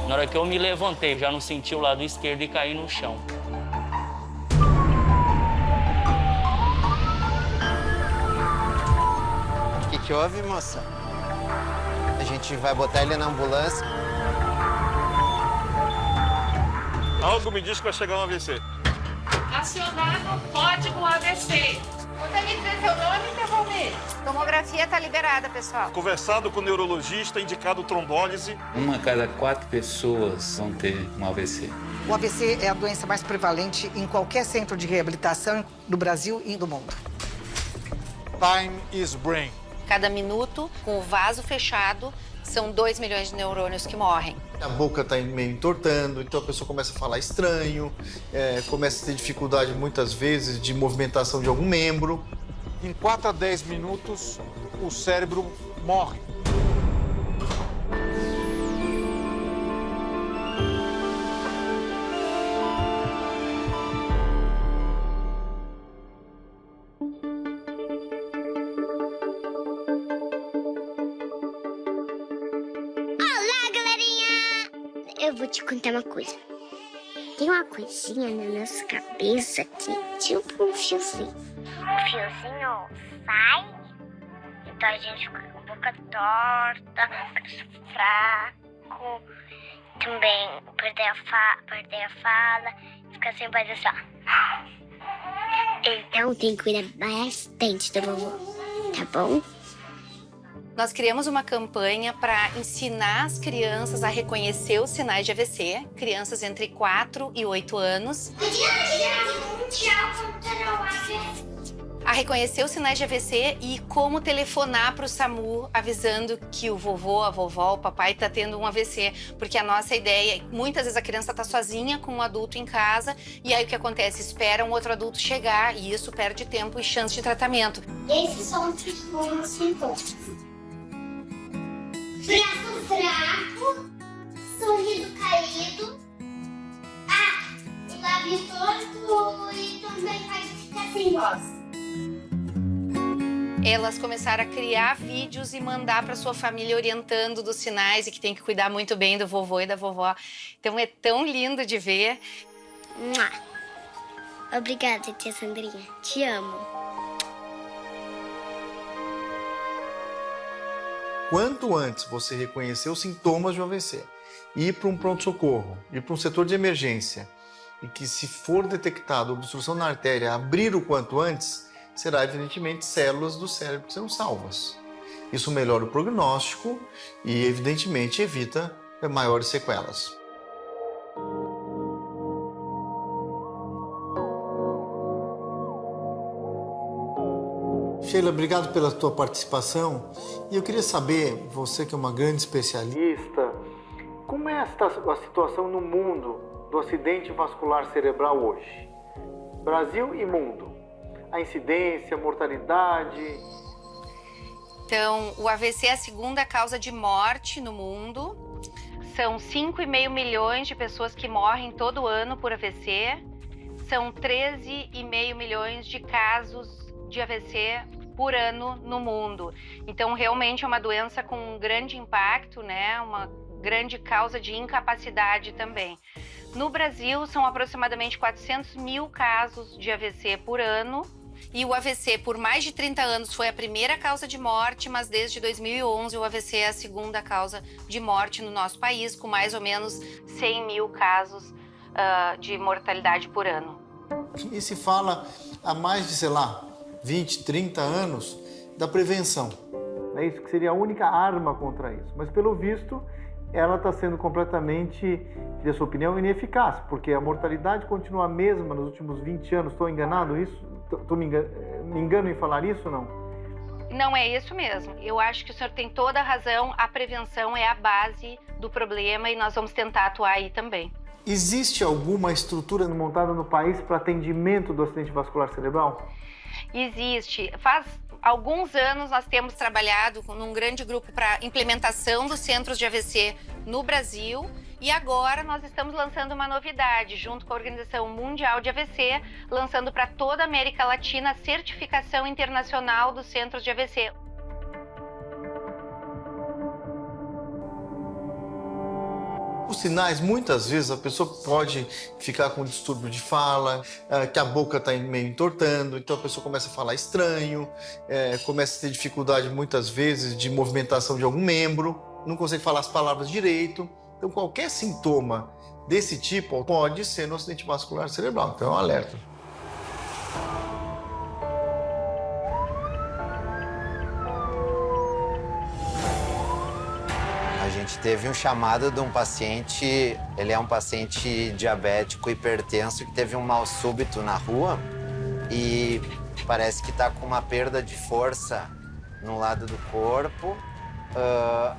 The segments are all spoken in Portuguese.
Na hora que eu me levantei, já não senti o lado esquerdo e caí no chão. O que houve, moça? A gente vai botar ele na ambulância. Algo me diz que vai chegar um AVC. Acionado código AVC. Você me dizer seu nome, interromper. Tomografia está liberada, pessoal. Conversado com o neurologista, indicado trombólise. Uma a cada 4 pessoas vão ter um AVC. O AVC é a doença mais prevalente em qualquer centro de reabilitação do Brasil e do mundo. Time is brain. Cada minuto, com o vaso fechado, são 2 milhões de neurônios que morrem. A boca está meio entortando, então a pessoa começa a falar estranho, começa a ter dificuldade, muitas vezes, de movimentação de algum membro. Em 4 a 10 minutos, o cérebro morre. Eu vou te contar uma coisa. Tem uma coisinha na nossa cabeça aqui, tipo um fiozinho. O fiozinho sai, então a gente fica com a boca torta, fraco, também perder a fala, ficar sem voz assim, ó. Então tem que cuidar bastante do vovô, tá bom? Nós criamos uma campanha para ensinar as crianças a reconhecer os sinais de AVC, crianças entre 4 e 8 anos. A reconhecer os sinais de AVC e como telefonar para o SAMU avisando que o vovô, a vovó, o papai está tendo um AVC. Porque a nossa ideia, muitas vezes a criança está sozinha com um adulto em casa e aí o que acontece? Espera um outro adulto chegar e isso perde tempo e chance de tratamento. Esses são os sintomas. Braço fraco, sorriso caído, o lábio torto e também vai ficar sem voz. Elas começaram a criar vídeos e mandar para sua família orientando dos sinais e que tem que cuidar muito bem do vovô e da vovó. Então é tão lindo de ver. Obrigada, tia Sandrinha. Te amo. Quanto antes você reconhecer os sintomas de um AVC, ir para um pronto-socorro, ir para um setor de emergência, e que se for detectado obstrução na artéria, abrir o quanto antes, será evidentemente células do cérebro que serão salvas. Isso melhora o prognóstico e evidentemente evita maiores sequelas. Sheila, obrigado pela tua participação. E eu queria saber, você que é uma grande especialista, como é a situação no mundo do acidente vascular cerebral hoje? Brasil e mundo. A incidência, a mortalidade. Então, o AVC é a segunda causa de morte no mundo. São 5,5 milhões de pessoas que morrem todo ano por AVC. São 13,5 milhões de casos de AVC por ano no mundo. Então, realmente é uma doença com um grande impacto, né? Uma grande causa de incapacidade também. No Brasil, são aproximadamente 400 mil casos de AVC por ano. E o AVC, por mais de 30 anos, foi a primeira causa de morte, mas desde 2011 o AVC é a segunda causa de morte no nosso país, com mais ou menos 100 mil casos de mortalidade por ano. E se fala há mais de, sei lá, 20, 30 anos da prevenção. É isso que seria a única arma contra isso. Mas, pelo visto, ela está sendo completamente, na sua opinião, ineficaz, porque a mortalidade continua a mesma nos últimos 20 anos. Estou enganado isso? Me engano em falar isso ou não? Não é isso mesmo. Eu acho que o senhor tem toda a razão. A prevenção é a base do problema e nós vamos tentar atuar aí também. Existe alguma estrutura montada no país para atendimento do acidente vascular cerebral? Existe. Faz alguns anos nós temos trabalhado num grande grupo para implementação dos centros de AVC no Brasil e agora nós estamos lançando uma novidade junto com a Organização Mundial de AVC, lançando para toda a América Latina a certificação internacional dos centros de AVC. Os sinais, muitas vezes, a pessoa pode ficar com distúrbio de fala, que a boca está meio entortando, então a pessoa começa a falar estranho, começa a ter dificuldade, muitas vezes, de movimentação de algum membro, não consegue falar as palavras direito. Então, qualquer sintoma desse tipo pode ser no acidente vascular cerebral. Então, é um alerta. A gente teve um chamado de um paciente, ele é um paciente diabético hipertenso que teve um mal súbito na rua e parece que está com uma perda de força no lado do corpo.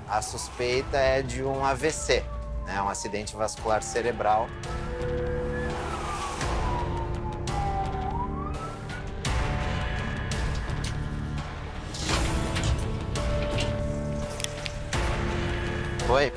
A suspeita é de um AVC, né, um acidente vascular cerebral. Oi.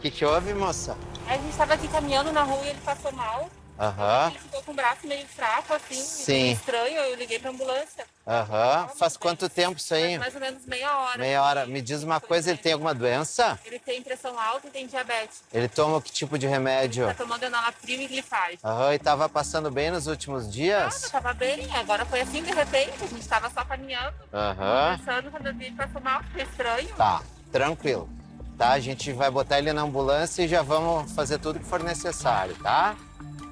O que houve, moça? A gente estava aqui caminhando na rua e ele passou mal. Aham. Ele ficou com o braço meio fraco, assim. Sim. Estranho, eu liguei pra ambulância. Aham. Faz quanto tempo isso aí? Mais ou menos meia hora. Meia hora. Me diz uma coisa, ele tem alguma doença? Ele tem pressão alta e tem diabetes. Ele toma que tipo de remédio? Tá tomando enalapril e glifage. Aham, e tava passando bem nos últimos dias? Tava bem, agora foi assim de repente, a gente tava só caminhando. Aham. Conversando, quando eu vi ele passou mal, ficou estranho. Tá, tranquilo. Tá, a gente vai botar ele na ambulância e já vamos fazer tudo que for necessário, tá?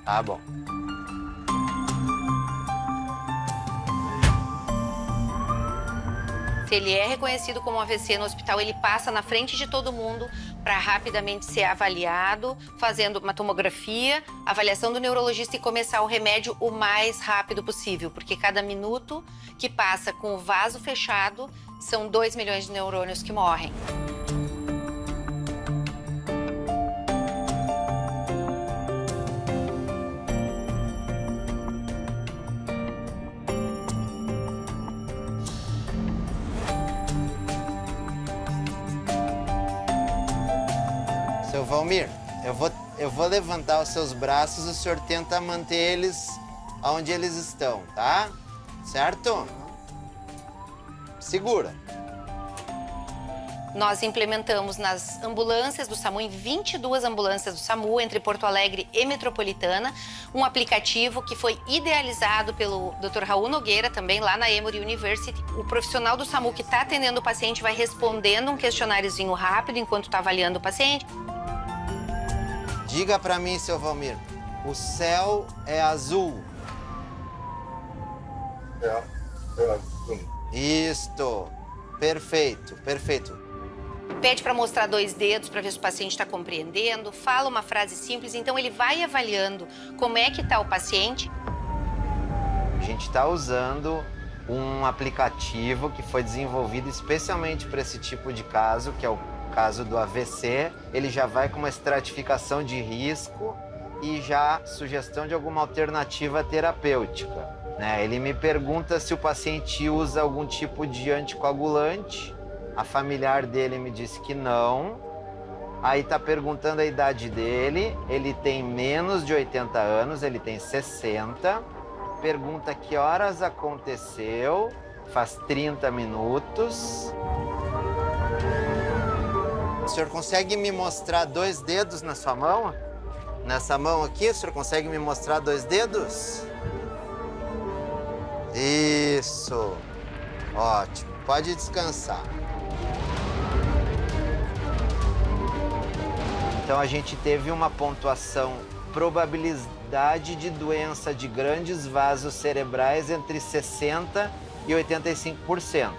Tá bom. Se ele é reconhecido como AVC no hospital, ele passa na frente de todo mundo para rapidamente ser avaliado, fazendo uma tomografia, avaliação do neurologista e começar o remédio o mais rápido possível, porque cada minuto que passa com o vaso fechado, são 2 milhões de neurônios que morrem. Seu Valmir, eu vou levantar os seus braços e o senhor tenta manter eles onde eles estão, tá? Certo? Segura. Nós implementamos nas ambulâncias do SAMU, em 22 ambulâncias do SAMU, entre Porto Alegre e Metropolitana, um aplicativo que foi idealizado pelo Dr. Raul Nogueira, também lá na Emory University. O profissional do SAMU que está atendendo o paciente vai respondendo um questionáriozinho rápido enquanto está avaliando o paciente. Diga pra mim, seu Valmir, o céu é azul? É azul. Isto. Perfeito, perfeito. Pede para mostrar 2 dedos para ver se o paciente está compreendendo, fala uma frase simples, então ele vai avaliando como é que está o paciente. A gente está usando um aplicativo que foi desenvolvido especialmente para esse tipo de caso, que é o caso do AVC. Ele já vai com uma estratificação de risco e já sugestão de alguma alternativa terapêutica, né? Ele me pergunta se o paciente usa algum tipo de anticoagulante. A familiar dele me disse que não. Aí tá perguntando a idade dele. Ele tem menos de 80 anos, ele tem 60. Pergunta que horas aconteceu. Faz 30 minutos. O senhor consegue me mostrar 2 dedos na sua mão? Nessa mão aqui, o senhor consegue me mostrar 2 dedos? Isso. Ótimo. Pode descansar. Então a gente teve uma pontuação probabilidade de doença de grandes vasos cerebrais entre 60% e 85%.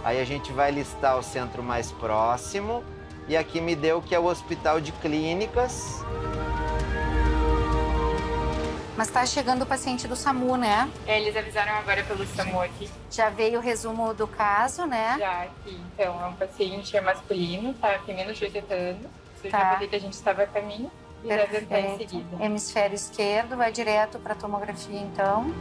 Aí a gente vai listar o centro mais próximo e aqui me deu que é o Hospital de Clínicas. Mas tá chegando o paciente do SAMU, né? Eles avisaram agora pelo SAMU aqui. Já veio o resumo do caso, né? Já aqui. Então, é um paciente masculino, tá? Tem menos de 80 anos. Você Tá. já falei que a gente estava a caminho e deve entrar em Perfeito. seguida. Hemisfério esquerdo, vai direto para tomografia, então.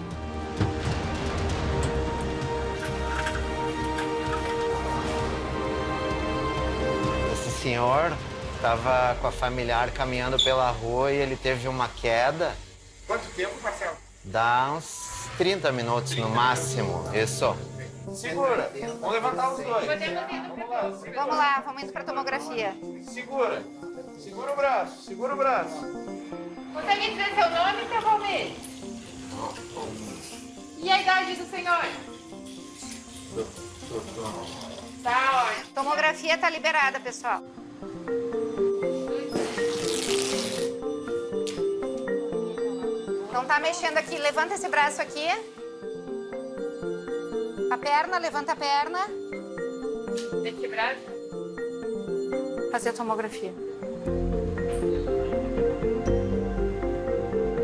Esse senhor estava com a familiar caminhando pela rua e ele teve uma queda. Quanto tempo, Marcelo? Dá uns 30 minutos no máximo. Isso. Segura. Vamos levantar os dois. Vamos lá, vamos indo para tomografia. Segura. Segura o braço, segura o braço. Consegue dizer seu nome, seu Valmir? E a idade do senhor? Tá ótimo. Tomografia tá liberada, pessoal. Não tá mexendo aqui. Levanta esse braço aqui. A perna, levanta a perna. Esse braço? Fazer a tomografia.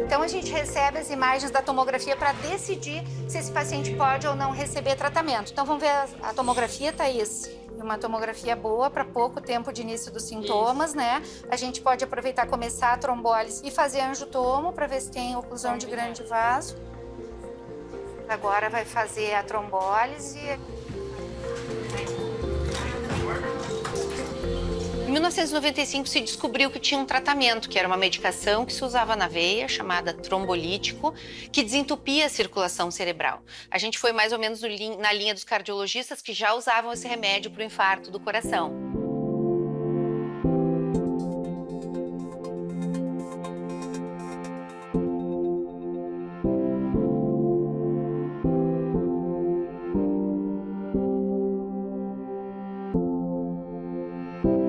Então a gente recebe as imagens da tomografia para decidir se esse paciente pode ou não receber tratamento. Então vamos ver a tomografia, Thaís. Uma tomografia boa para pouco tempo de início dos sintomas, né? A gente pode aproveitar, começar a trombólise e fazer angiotomo para ver se tem oclusão de grande vaso. Agora vai fazer a trombólise. Em 1995 se descobriu que tinha um tratamento, que era uma medicação que se usava na veia, chamada trombolítico, que desentupia a circulação cerebral. A gente foi mais ou menos na linha dos cardiologistas que já usavam esse remédio para o infarto do coração.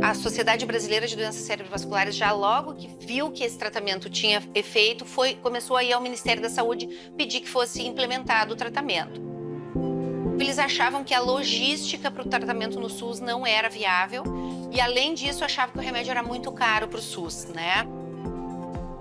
A Sociedade Brasileira de Doenças Cerebrovasculares, já logo que viu que esse tratamento tinha efeito, começou a ir ao Ministério da Saúde pedir que fosse implementado o tratamento. Eles achavam que a logística para o tratamento no SUS não era viável e, além disso, achavam que o remédio era muito caro para o SUS, né?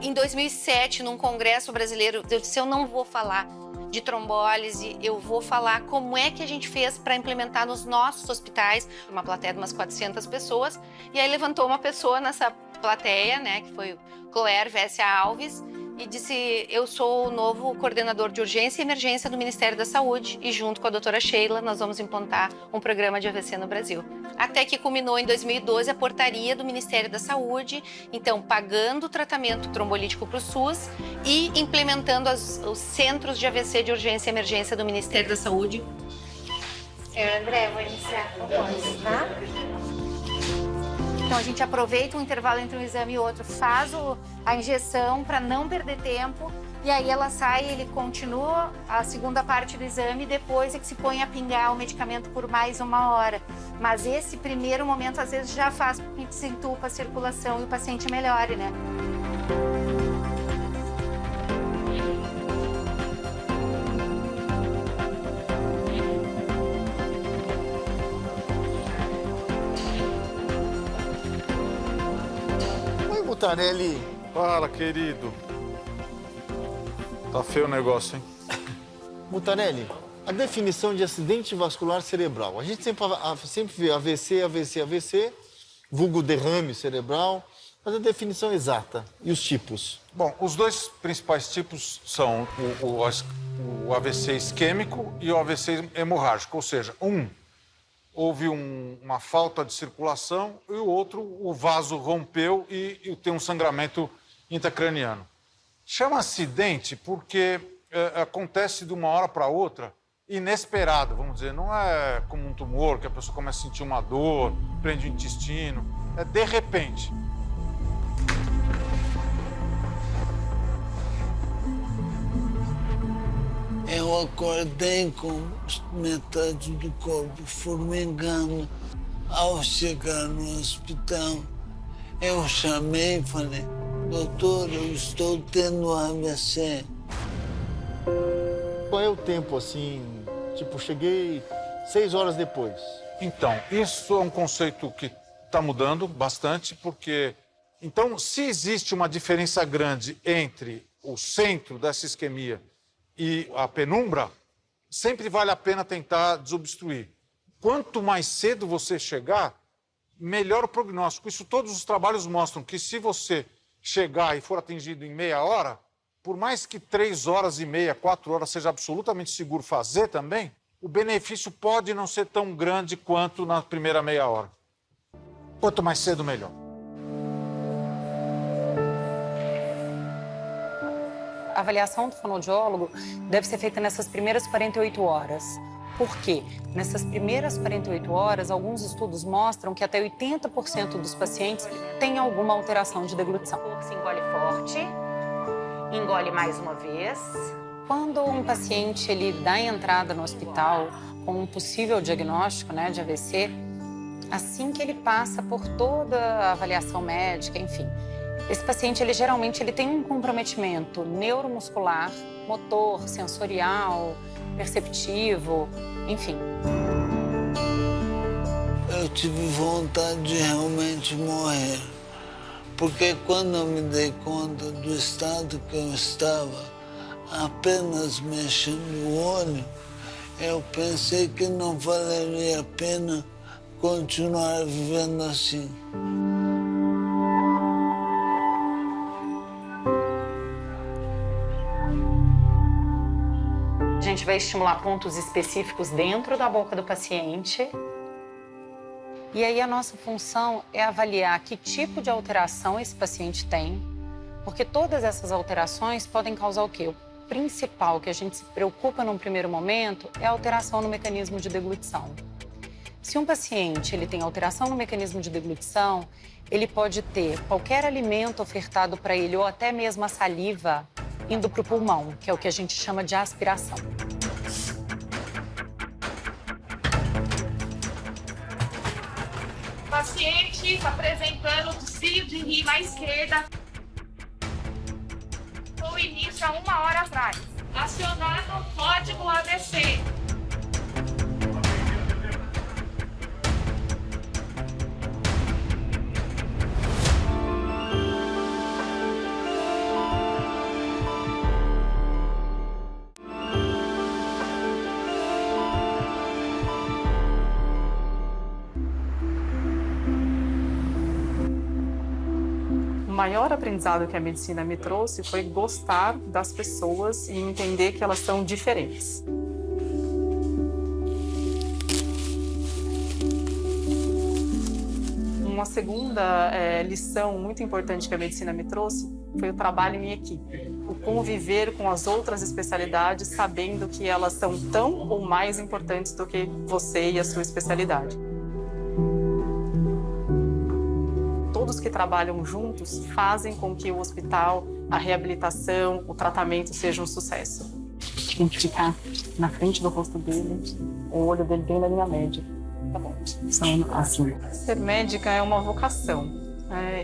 Em 2007, num congresso brasileiro, eu disse, eu não vou falar de trombólise, eu vou falar como é que a gente fez para implementar nos nossos hospitais, uma plateia de umas 400 pessoas, e aí levantou uma pessoa nessa plateia, né, que foi o Cloer Vessia Alves, e disse, eu sou o novo coordenador de urgência e emergência do Ministério da Saúde e junto com a doutora Sheila nós vamos implantar um programa de AVC no Brasil. Até que culminou em 2012 a portaria do Ministério da Saúde, então pagando o tratamento trombolítico para o SUS e implementando os centros de AVC de urgência e emergência do Ministério da Saúde. Senhor André, vou iniciar com você, tá? Então a gente aproveita um intervalo entre um exame e outro, faz a injeção para não perder tempo e aí ela sai, ele continua a segunda parte do exame e depois é que se põe a pingar o medicamento por mais 1 hora. Mas esse primeiro momento às vezes já faz com que desentupa a circulação e o paciente melhore, né? Mutarelli. Fala, querido. Tá feio o negócio, hein? Mutarelli, a definição de acidente vascular cerebral. A gente sempre vê AVC, vulgo derrame cerebral, mas a definição exata e os tipos. Bom, os dois principais tipos são o AVC isquêmico e o AVC hemorrágico, ou seja, houve uma falta de circulação e o outro, o vaso rompeu e tem um sangramento intracraniano. Chama acidente porque acontece de uma hora para outra, inesperado, vamos dizer. Não é como um tumor, que a pessoa começa a sentir uma dor, prende o intestino. É de repente. Eu acordei com metade do corpo formigando. Ao chegar no hospital, eu chamei e falei, doutor, eu estou tendo AVC. Qual é o tempo, assim, tipo, cheguei 6 horas depois? Então, isso é um conceito que está mudando bastante, porque... Então, se existe uma diferença grande entre o centro dessa isquemia e a penumbra, sempre vale a pena tentar desobstruir. Quanto mais cedo você chegar, melhor o prognóstico. Isso todos os trabalhos mostram que se você chegar e for atingido em meia hora, por mais que 3 horas e meia, 4 horas seja absolutamente seguro fazer também, o benefício pode não ser tão grande quanto na primeira meia hora. Quanto mais cedo, melhor. A avaliação do fonoaudiólogo deve ser feita nessas primeiras 48 horas. Por quê? Nessas primeiras 48 horas, alguns estudos mostram que até 80% dos pacientes têm alguma alteração de deglutição. Se engole forte, engole mais uma vez. Quando um paciente ele dá entrada no hospital com um possível diagnóstico, né, de AVC, assim que ele passa por toda a avaliação médica, enfim, esse paciente ele geralmente ele tem um comprometimento neuromuscular, motor, sensorial, perceptivo, enfim. Eu tive vontade de realmente morrer, porque quando eu me dei conta do estado que eu estava, apenas mexendo o olho, eu pensei que não valeria a pena continuar vivendo assim. A gente vai estimular pontos específicos dentro da boca do paciente. E aí a nossa função é avaliar que tipo de alteração esse paciente tem, porque todas essas alterações podem causar o quê? O principal que a gente se preocupa num primeiro momento é a alteração no mecanismo de deglutição. Se um paciente ele tem alteração no mecanismo de deglutição, ele pode ter qualquer alimento ofertado para ele ou até mesmo a saliva indo para o pulmão, que é o que a gente chama de aspiração. O paciente está apresentando desvio de rima à esquerda. O início há 1 hora atrás. Acionado o código AVC. O maior aprendizado que a medicina me trouxe foi gostar das pessoas e entender que elas são diferentes. Uma segunda lição muito importante que a medicina me trouxe foi o trabalho em equipe. O conviver com as outras especialidades, sabendo que elas são tão ou mais importantes do que você e a sua especialidade. Todos que trabalham juntos fazem com que o hospital, a reabilitação, o tratamento seja um sucesso. Tem que ficar na frente do rosto dele, o olho dele bem na linha média. Tá bom. São assim. Ser médica é uma vocação.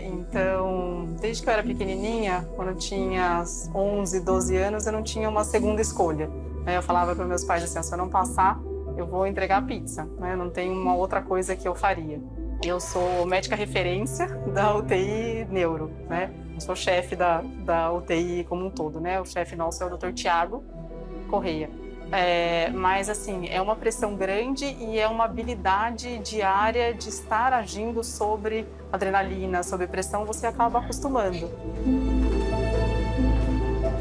Então, desde que eu era pequenininha, quando eu tinha 11, 12 anos, eu não tinha uma segunda escolha. Eu falava para meus pais assim, se eu não passar, eu vou entregar pizza. Não tem uma outra coisa que eu faria. Eu sou médica referência da UTI Neuro, Eu sou chefe da UTI como um todo, O chefe nosso é o Dr. Tiago Correia. Mas, assim, é uma pressão grande e é uma habilidade diária de estar agindo sobre adrenalina, sobre pressão, você acaba acostumando.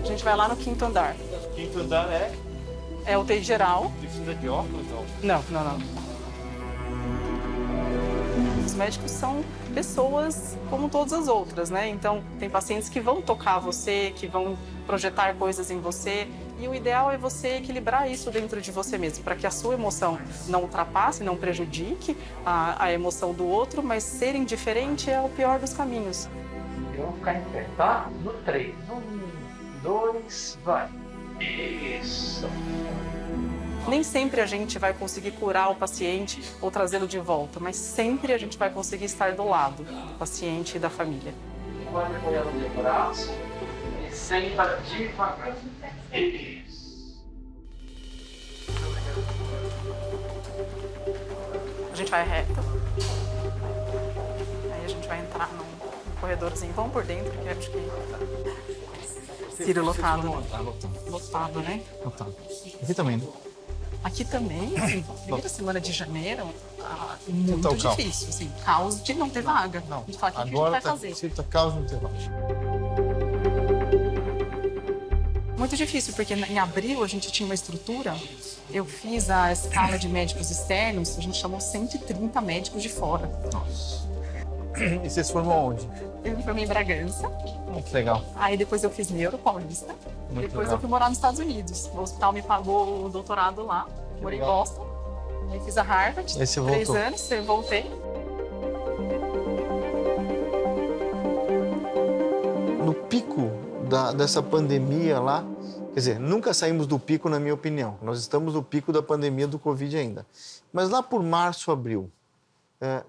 A gente vai lá no 5º andar. 5º andar é UTI geral. Precisa de óculos, não? Não. Os médicos são pessoas como todas as outras, Então, tem pacientes que vão tocar você, que vão projetar coisas em você. E o ideal é você equilibrar isso dentro de você mesmo, para que a sua emoção não ultrapasse, não prejudique a emoção do outro, mas ser indiferente é o pior dos caminhos. Eu vou ficar em pé, tá? No 3. 1, 2, vai. Isso. Nem sempre a gente vai conseguir curar o paciente ou trazê-lo de volta, mas sempre a gente vai conseguir estar do lado do paciente e da família. Pode apoiar no meu braço e senta devagar. Isso. A gente vai reto. Aí a gente vai entrar num corredorzinho. Vamos por dentro, que acho que... Ciro, lotado. Lotado, né? Lotado. Aqui também, né? Aqui também, assim, primeira semana de janeiro, muito difícil, assim, caos de não ter vaga. Não, a gente fala, o que a gente vai fazer? Cita caos não ter vaga. Muito difícil, porque em abril a gente tinha uma estrutura, eu fiz a escala de médicos externos, a gente chamou 130 médicos de fora. Nossa. E você se formou onde? Eu me formei em Bragança. Que legal. Aí depois eu fiz Neuro Paulista. Muito depois legal. eu fui morar nos Estados Unidos. O hospital me pagou o doutorado lá. Morei em Boston, aí fiz a Harvard, Aí você 3 voltou. anos, eu voltei. No pico dessa pandemia lá, quer dizer, nunca saímos do pico, na minha opinião. Nós estamos no pico da pandemia do Covid ainda. Mas lá por março, abril,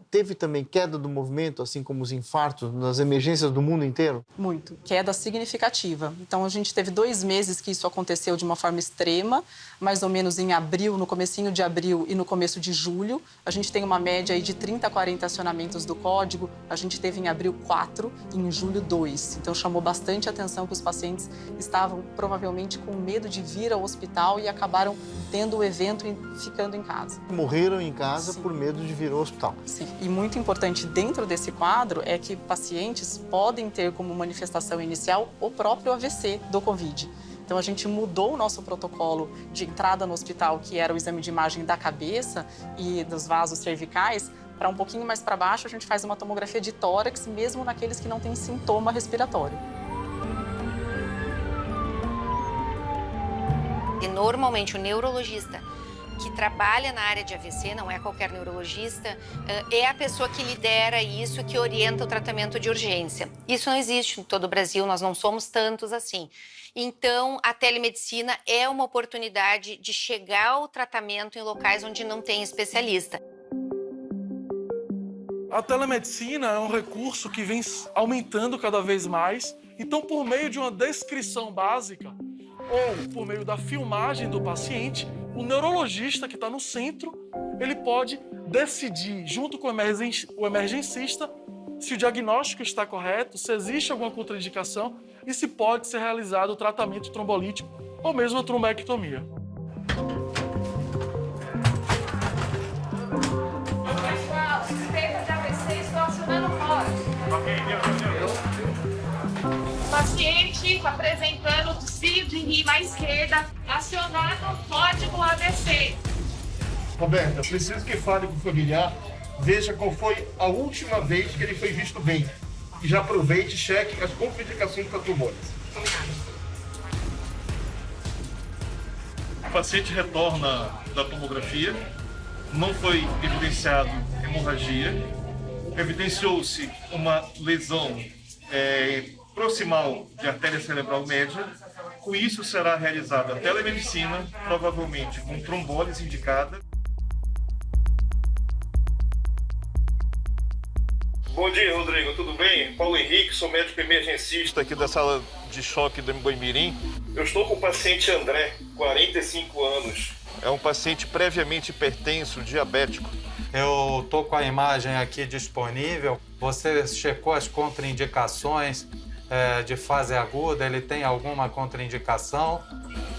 teve também queda do movimento, assim como os infartos nas emergências do mundo inteiro? Muito, queda significativa. Então a gente teve 2 meses que isso aconteceu de uma forma extrema, mais ou menos em abril, no comecinho de abril e no começo de julho. A gente tem uma média aí de 30 a 40 acionamentos do código. A gente teve em abril 4 e em julho 2. Então chamou bastante atenção que os pacientes estavam provavelmente com medo de vir ao hospital e acabaram tendo o evento e ficando em casa. Morreram em casa Sim. por medo de vir ao hospital. Sim, e muito importante dentro desse quadro é que pacientes podem ter como manifestação inicial o próprio AVC do Covid. Então a gente mudou o nosso protocolo de entrada no hospital, que era o exame de imagem da cabeça e dos vasos cervicais, para um pouquinho mais para baixo a gente faz uma tomografia de tórax, mesmo naqueles que não têm sintoma respiratório. E normalmente o neurologista que trabalha na área de AVC, não é qualquer neurologista, é a pessoa que lidera isso, que orienta o tratamento de urgência. Isso não existe em todo o Brasil, nós não somos tantos assim. Então, a telemedicina é uma oportunidade de chegar ao tratamento em locais onde não tem especialista. A telemedicina é um recurso que vem aumentando cada vez mais. Então, por meio de uma descrição básica ou por meio da filmagem do paciente, o neurologista que está no centro, ele pode decidir, junto com o emergencista, se o diagnóstico está correto, se existe alguma contraindicação e se pode ser realizado o tratamento trombolítico ou mesmo a trombectomia. Pessoal, suspeita de AVC, estou acionando fora. Paciente apresentando desvio de rima à esquerda, acionado código AVC. Roberta, preciso que fale com o familiar, veja qual foi a última vez que ele foi visto bem. E já aproveite e cheque as contraindicações da trombose. O paciente retorna da tomografia, não foi evidenciado hemorragia, evidenciou-se uma lesão proximal de artéria cerebral média. Com isso será realizada a telemedicina, provavelmente com trombólise indicada. Bom dia, Rodrigo, tudo bem? Paulo Henrique, sou médico emergencista aqui da sala de choque do Boi-Mirim. Eu estou com o paciente André, 45 anos. É um paciente previamente hipertenso, diabético. Eu tô com a imagem aqui disponível. Você checou as contraindicações de fase aguda? Ele tem alguma contraindicação?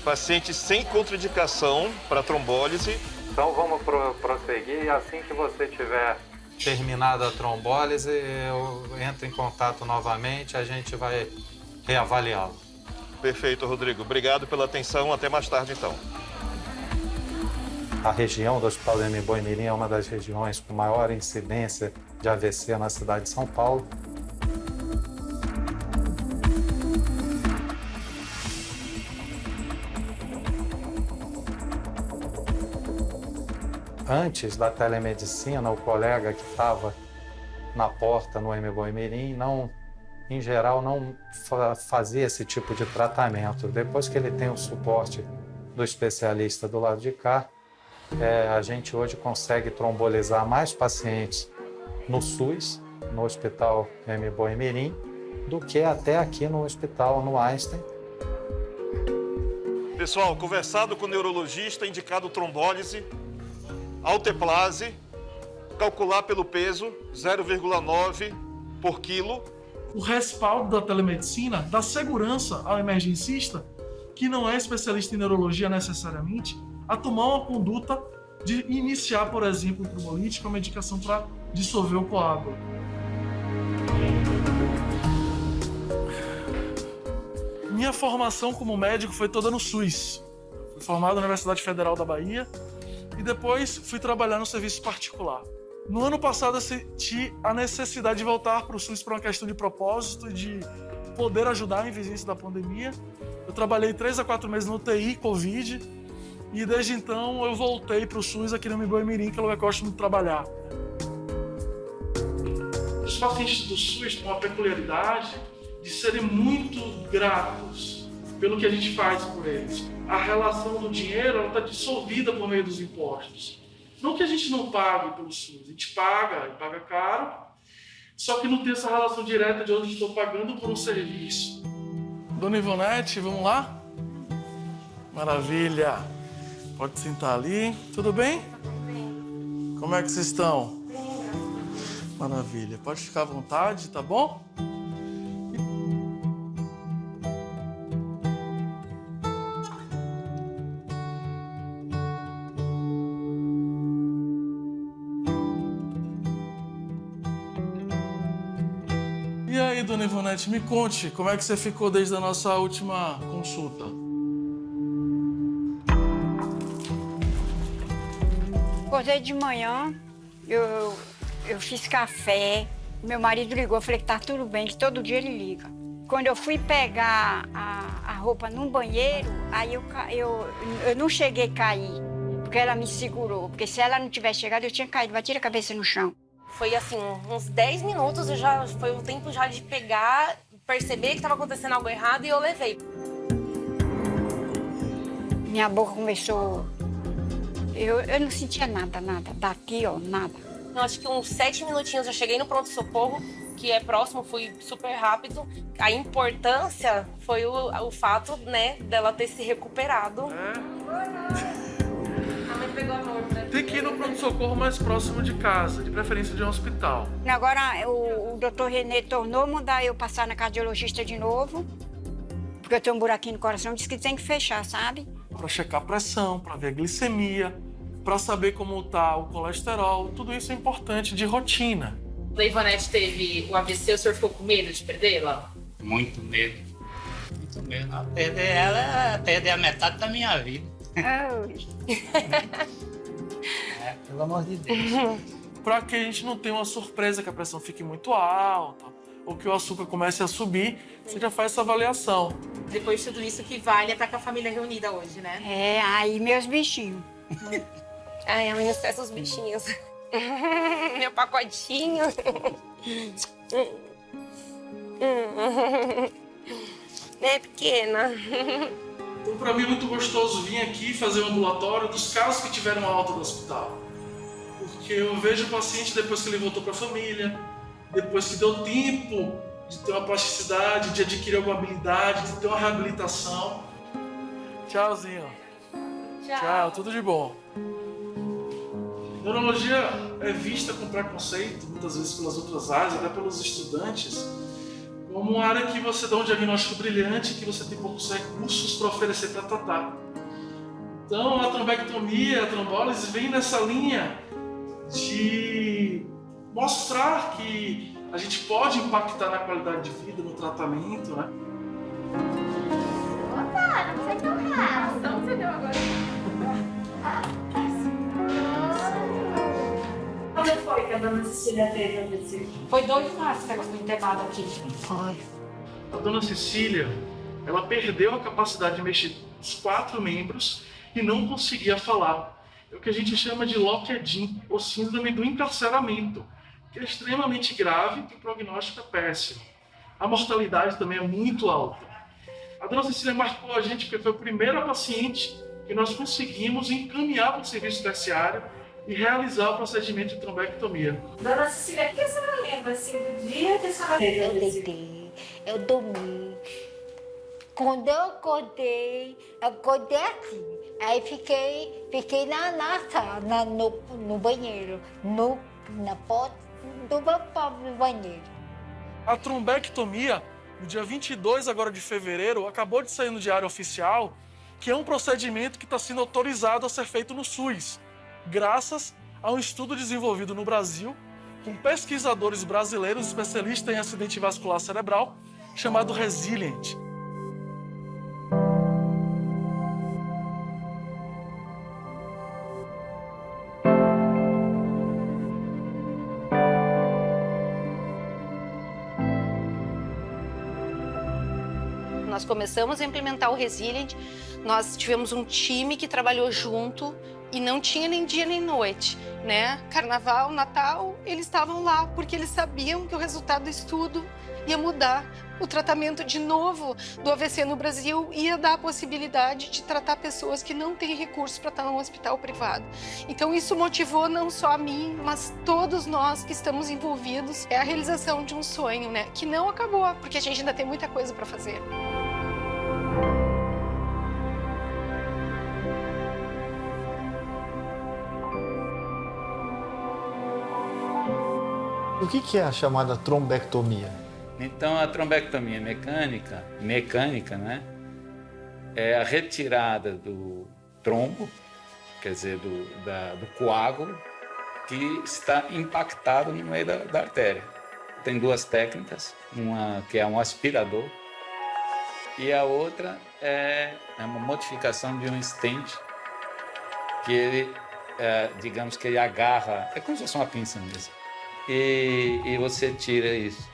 Paciente sem contraindicação para trombólise. Então vamos prosseguir. Assim que você tiver terminado a trombólise, eu entro em contato novamente, a gente vai reavaliá-lo. Perfeito, Rodrigo. Obrigado pela atenção. Até mais tarde, então. A região do Hospital do Boi-Mirim é uma das regiões com maior incidência de AVC na cidade de São Paulo. Antes da telemedicina, o colega que estava na porta no Boi-Mirim, em geral, não fazia esse tipo de tratamento. Depois que ele tem o suporte do especialista do lado de cá, a gente hoje consegue trombolizar mais pacientes no SUS, no Hospital Boi-Mirim, do que até aqui no hospital, no Einstein. Pessoal, conversado com o neurologista, indicado trombólise, alteplase, calcular pelo peso, 0,9 por quilo. O respaldo da telemedicina dá segurança ao emergencista, que não é especialista em neurologia necessariamente, a tomar uma conduta de iniciar, por exemplo, um trombolítico, uma medicação para dissolver o coágulo. Minha formação como médico foi toda no SUS. Fui formado na Universidade Federal da Bahia e depois fui trabalhar no serviço particular. No ano passado eu senti a necessidade de voltar para o SUS por uma questão de propósito e de poder ajudar a emergência da pandemia. Eu trabalhei 3 a 4 meses no UTI Covid E desde então eu voltei para o SUS aqui no Mirim, que é o lugar que eu gosto de trabalhar. Os pacientes do SUS têm uma peculiaridade de serem muito gratos pelo que a gente faz por eles. A relação do dinheiro está dissolvida por meio dos impostos. Não que a gente não pague pelo SUS, a gente paga, e paga caro, só que não tem essa relação direta de onde eu estou pagando por um serviço. Dona Ivonete, vamos lá? Maravilha! Pode sentar ali. Tudo bem? Tudo bem. Como é que vocês estão? Bem. Maravilha. Pode ficar à vontade, tá bom? E aí, Dona Ivonete, me conte, como é que você ficou desde a nossa última consulta? Acordei de manhã, eu fiz café, meu marido ligou, eu falei que tá tudo bem, que todo dia ele liga. Quando eu fui pegar a roupa num banheiro, aí eu não cheguei a cair, porque ela me segurou, porque se ela não tivesse chegado, eu tinha caído, bati a cabeça no chão. Foi assim, uns 10 minutos, foi o tempo já de pegar, perceber que estava acontecendo algo errado e eu levei. Minha boca começou... Eu não sentia nada. Daqui, ó, nada. Eu acho que uns 7 minutinhos eu cheguei no pronto-socorro, que é próximo, fui super rápido. A importância foi o fato, né, dela ter se recuperado. A mãe pegou a mão, né? Tem que ir no pronto-socorro mais próximo de casa, de preferência de um hospital. Agora o doutor Renê tornou mandar eu passar na cardiologista de novo, porque eu tenho um buraquinho no coração, disse que tem que fechar, sabe? Para checar a pressão, para ver a glicemia, para saber como tá o colesterol, tudo isso é importante de rotina. A Ivonete teve o AVC, o senhor ficou com medo de perdê-la? Muito medo. Muito medo. Perder ela é perder a metade da minha vida. Pelo amor de Deus. Para que a gente não tenha uma surpresa, que a pressão fique muito alta, ou que o açúcar comece a subir, você já faz essa avaliação. Depois de tudo isso, que vale é estar com a família reunida hoje, né? É, aí meus bichinhos. Ai, a mãe nos peça os bichinhos. Meu pacotinho. É pequena. Então, para mim é muito gostoso vir aqui fazer um ambulatório dos casos que tiveram alta no hospital. Porque eu vejo o paciente depois que ele voltou para a família, depois que deu tempo de ter uma plasticidade, de adquirir alguma habilidade, de ter uma reabilitação. Tchauzinho. Tchau, tudo de bom. Neurologia é vista com preconceito, muitas vezes pelas outras áreas, até pelos estudantes, como uma área que você dá um diagnóstico brilhante, que você tem poucos recursos para oferecer para tratar. Então, a trombectomia, a trombólise vem nessa linha de mostrar que a gente pode impactar na qualidade de vida, no tratamento, né? Opa, não foi tão rápido. Não, você deu agora. Quando foi que a dona Cecília teve AVC? Foi 2 de março que ela foi internada aqui. Foi. A dona Cecília, ela perdeu a capacidade de mexer os 4 membros e não conseguia falar. É o que a gente chama de Locked-in, ou síndrome do encarceramento, que é extremamente grave e o prognóstico é péssimo. A mortalidade também é muito alta. A dona Cecília marcou a gente porque foi a primeira paciente que nós conseguimos encaminhar para o serviço terciário e realizar o procedimento de trombectomia. Dona Cecília, o que a senhora lembra assim, do dia que a senhora teve Eu AVC? deitei, eu dormi. Quando eu acordei aqui. Aí fiquei na sala, no banheiro, na porta do banheiro. A trombectomia, no dia 22 agora de fevereiro, acabou de sair no Diário Oficial, que é um procedimento que está sendo autorizado a ser feito no SUS, graças a um estudo desenvolvido no Brasil com pesquisadores brasileiros especialistas em acidente vascular cerebral, chamado Resilient. nós começamos a implementar o Resilient, nós tivemos um time que trabalhou junto e não tinha nem dia nem noite, né? Carnaval, Natal, eles estavam lá porque eles sabiam que o resultado do estudo ia mudar. O tratamento de novo do AVC no Brasil ia dar a possibilidade de tratar pessoas que não têm recursos para estar num hospital privado. Então isso motivou não só a mim, mas todos nós que estamos envolvidos. É a realização de um sonho, né? Que não acabou, porque a gente ainda tem muita coisa para fazer. O que é a chamada trombectomia? Então, a trombectomia mecânica, né? É a retirada do trombo, quer dizer, do coágulo, que está impactado no meio da artéria. Tem duas técnicas, uma que é um aspirador e a outra é uma modificação de um stent que ele, digamos que ele agarra, é como se fosse uma pinça mesmo, e você tira isso.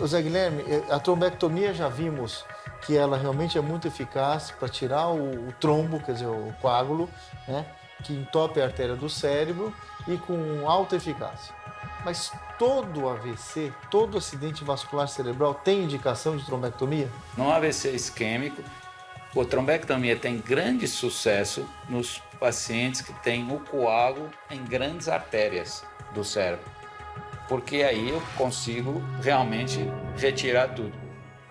Zé Guilherme, a trombectomia já vimos que ela realmente é muito eficaz para tirar o trombo, quer dizer, o coágulo, né, que entope a artéria do cérebro e com alta eficácia. Mas todo AVC, todo acidente vascular cerebral tem indicação de trombectomia? No AVC isquêmico, a trombectomia tem grande sucesso nos pacientes que têm o coágulo em grandes artérias do cérebro, porque aí eu consigo realmente retirar tudo.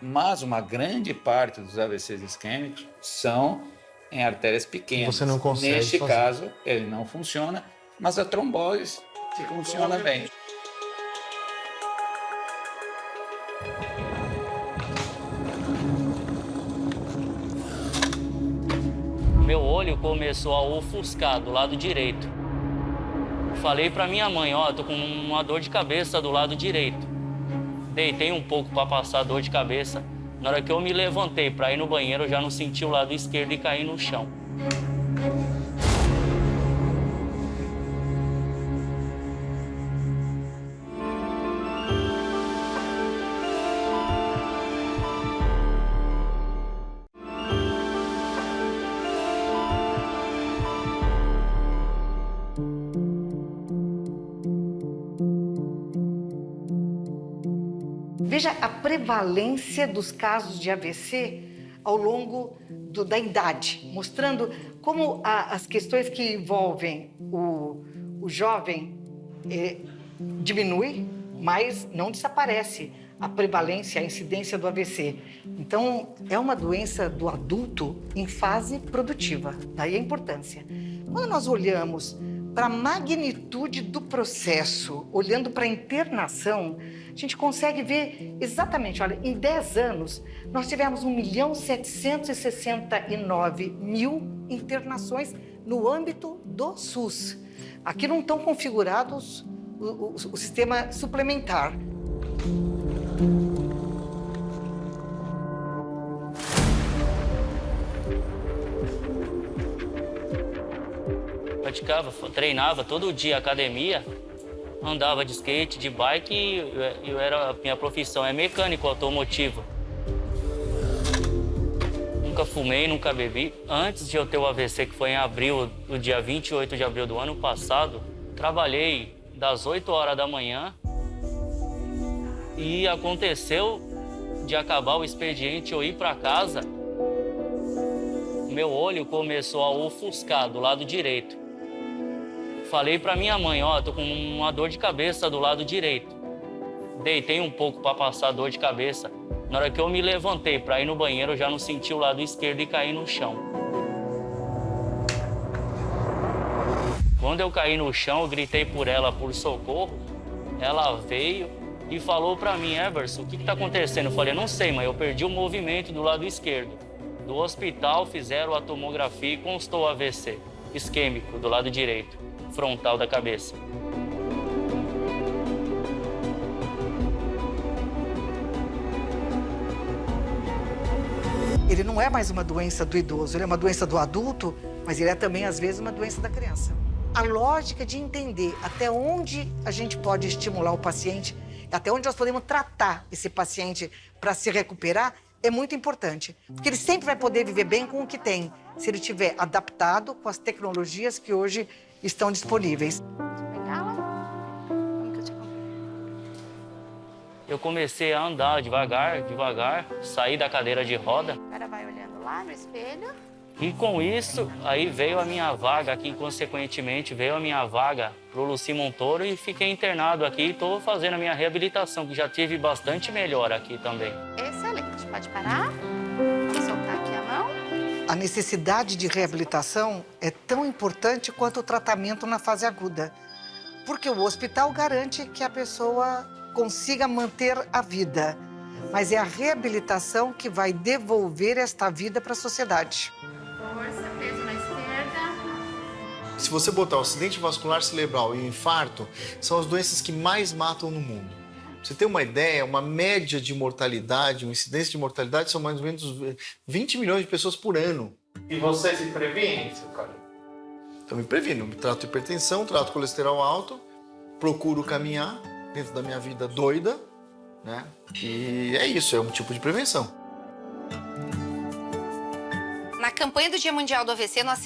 Mas uma grande parte dos AVCs isquêmicos são em artérias pequenas. Você não consegue Neste fazer. caso, ele não funciona, mas a trombose funciona bem. Meu olho começou a ofuscar do lado direito. Falei pra minha mãe, ó, tô com uma dor de cabeça do lado direito. Deitei um pouco para passar a dor de cabeça. Na hora que eu me levantei para ir no banheiro, eu já não senti o lado esquerdo e caí no chão. Veja a prevalência dos casos de AVC ao longo da idade, mostrando como as questões que envolvem o jovem diminui, mas não desaparece a prevalência, a incidência do AVC. Então, é uma doença do adulto em fase produtiva, daí a importância. Quando nós olhamos para a magnitude do processo, olhando para a internação, a gente consegue ver exatamente, olha, em 10 anos, nós tivemos 1.769.000 internações no âmbito do SUS. Aqui não estão configurados o sistema suplementar. Praticava, treinava todo dia academia, andava de skate, de bike e minha profissão é mecânico automotivo. Nunca fumei, nunca bebi. Antes de eu ter o AVC, que foi em abril, no dia 28 de abril do ano passado, trabalhei das 8 horas da manhã e aconteceu de acabar o expediente, eu ir para casa, meu olho começou a ofuscar do lado direito. Falei pra minha mãe, ó, tô com uma dor de cabeça do lado direito. Deitei um pouco para passar a dor de cabeça. Na hora que eu me levantei para ir no banheiro, eu já não senti o lado esquerdo e caí no chão. Quando eu caí no chão, eu gritei por ela por socorro. Ela veio e falou pra mim, Everson, o que tá acontecendo? Eu falei, não sei, mãe, eu perdi o movimento do lado esquerdo. Do hospital fizeram a tomografia e constou o AVC isquêmico do lado direito, frontal da cabeça. Ele não é mais uma doença do idoso, ele é uma doença do adulto, mas ele é também, às vezes, uma doença da criança. A lógica de entender até onde a gente pode estimular o paciente, até onde nós podemos tratar esse paciente para se recuperar, é muito importante, porque ele sempre vai poder viver bem com o que tem, se ele estiver adaptado com as tecnologias que hoje estão disponíveis. Eu comecei a andar devagar, sair da cadeira de roda. Agora vai olhando lá no espelho. E com isso, aí veio a minha vaga aqui, consequentemente, veio a minha vaga pro Luci Montoro e fiquei internado aqui. Estou fazendo a minha reabilitação, que já tive bastante melhora aqui também. Excelente, pode parar. Vamos soltar aqui a mão. A necessidade de reabilitação é tão importante quanto o tratamento na fase aguda, porque o hospital garante que a pessoa consiga manter a vida, mas é a reabilitação que vai devolver esta vida para a sociedade. Força, peso na esquerda. Se você botar o acidente vascular cerebral e o infarto, são as doenças que mais matam no mundo. Pra você ter uma ideia, uma média de mortalidade, uma incidência de mortalidade são mais ou menos 20 milhões de pessoas por ano. E você se previne, seu Carlos? Então me previno, trato hipertensão, trato colesterol alto, procuro caminhar dentro da minha vida doida, né? E é isso, é um tipo de prevenção. Na campanha do Dia Mundial do AVC, nós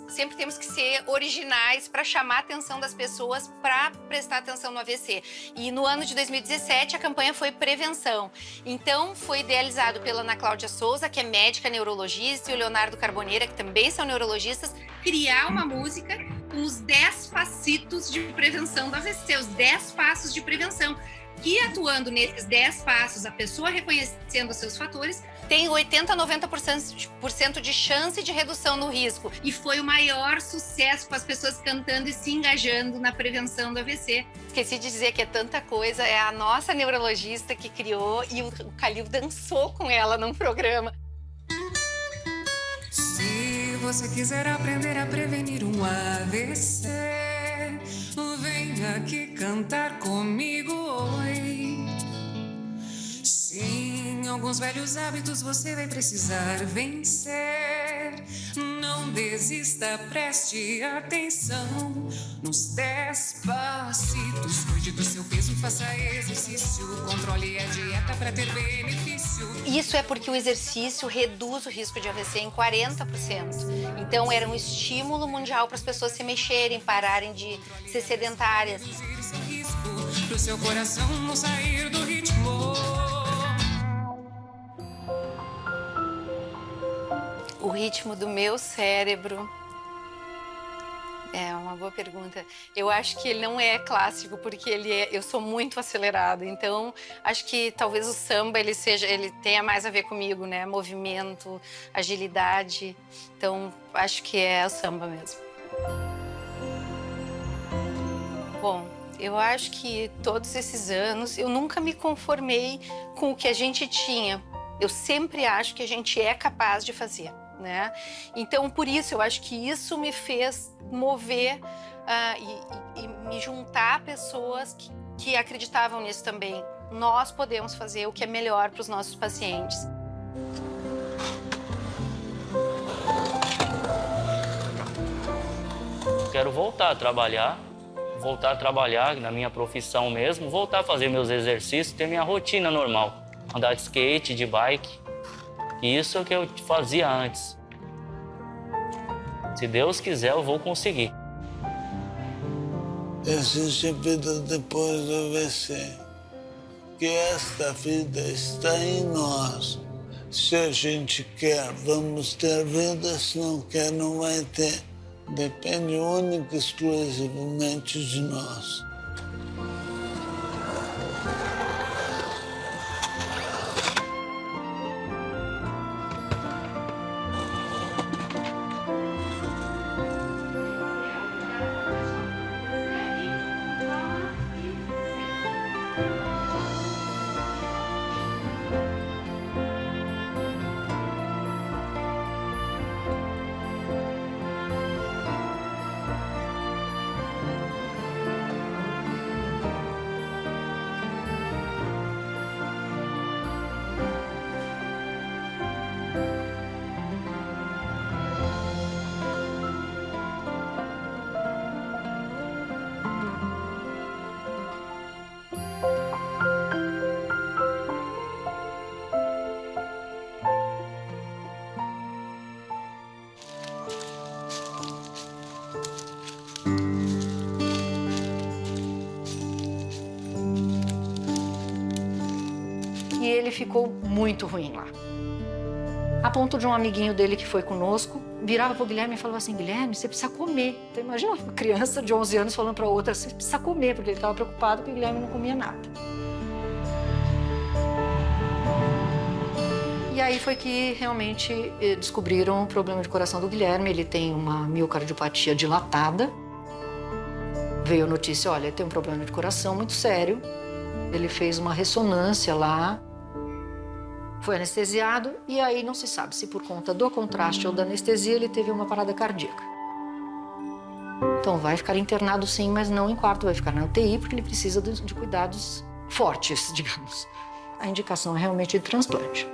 sempre temos que ser originais para chamar a atenção das pessoas para prestar atenção no AVC. E no ano de 2017, a campanha foi prevenção. Então, foi idealizado pela Ana Cláudia Souza, que é médica neurologista, e o Leonardo Carboneira, que também são neurologistas, criar uma música com os 10 passitos de prevenção do AVC, os 10 passos de prevenção. Que atuando nesses 10 passos, a pessoa reconhecendo os seus fatores, tem 80% a 90% de chance de redução no risco. E foi o maior sucesso com as pessoas cantando e se engajando na prevenção do AVC. Esqueci de dizer que é tanta coisa, é a nossa neurologista que criou e o Calil dançou com ela num programa. Se você quiser aprender a prevenir um AVC, venha aqui cantar comigo, oi. Sim, alguns velhos hábitos você vai precisar vencer. Não desista, preste atenção nos 10 passitos. Cuide do seu peso, faça exercício. Controle a dieta para ter benefício. Isso é porque o exercício reduz o risco de AVC em 40%. Então, era um estímulo mundial para as pessoas se mexerem, pararem de ser sedentárias. Para o seu coração não sair do ritmo. O ritmo do meu cérebro é uma boa pergunta. Eu acho que ele não é clássico porque eu sou muito acelerada. Então acho que talvez o samba ele tenha mais a ver comigo, né? Movimento, agilidade. Então acho que é o samba mesmo. Bom, eu acho que todos esses anos eu nunca me conformei com o que a gente tinha. Eu sempre acho que a gente é capaz de fazer, né? Então, por isso, eu acho que isso me fez mover e me juntar a pessoas que acreditavam nisso também. Nós podemos fazer o que é melhor para os nossos pacientes. Quero voltar a trabalhar na minha profissão mesmo, voltar a fazer meus exercícios, ter minha rotina normal. Andar de skate, de bike. Isso é o que eu fazia antes. Se Deus quiser, eu vou conseguir. Existe vida depois do AVC. Que esta vida está em nós. Se a gente quer, vamos ter vida. Se não quer, não vai ter. Depende única e exclusivamente de nós. e ele ficou muito ruim lá. A ponto de um amiguinho dele que foi conosco virava pro Guilherme e falava assim: Guilherme, você precisa comer. Então imagina uma criança de 11 anos falando para outra: você precisa comer, porque ele estava preocupado porque o Guilherme não comia nada. E aí foi que realmente descobriram o problema de coração do Guilherme. Ele tem uma miocardiopatia dilatada. Veio a notícia: olha, ele tem um problema de coração muito sério. Ele fez uma ressonância lá, foi anestesiado e aí não se sabe se por conta do contraste ou da anestesia ele teve uma parada cardíaca. Então vai ficar internado sim, mas não em quarto, vai ficar na UTI porque ele precisa de cuidados fortes, digamos. A indicação é realmente de transplante.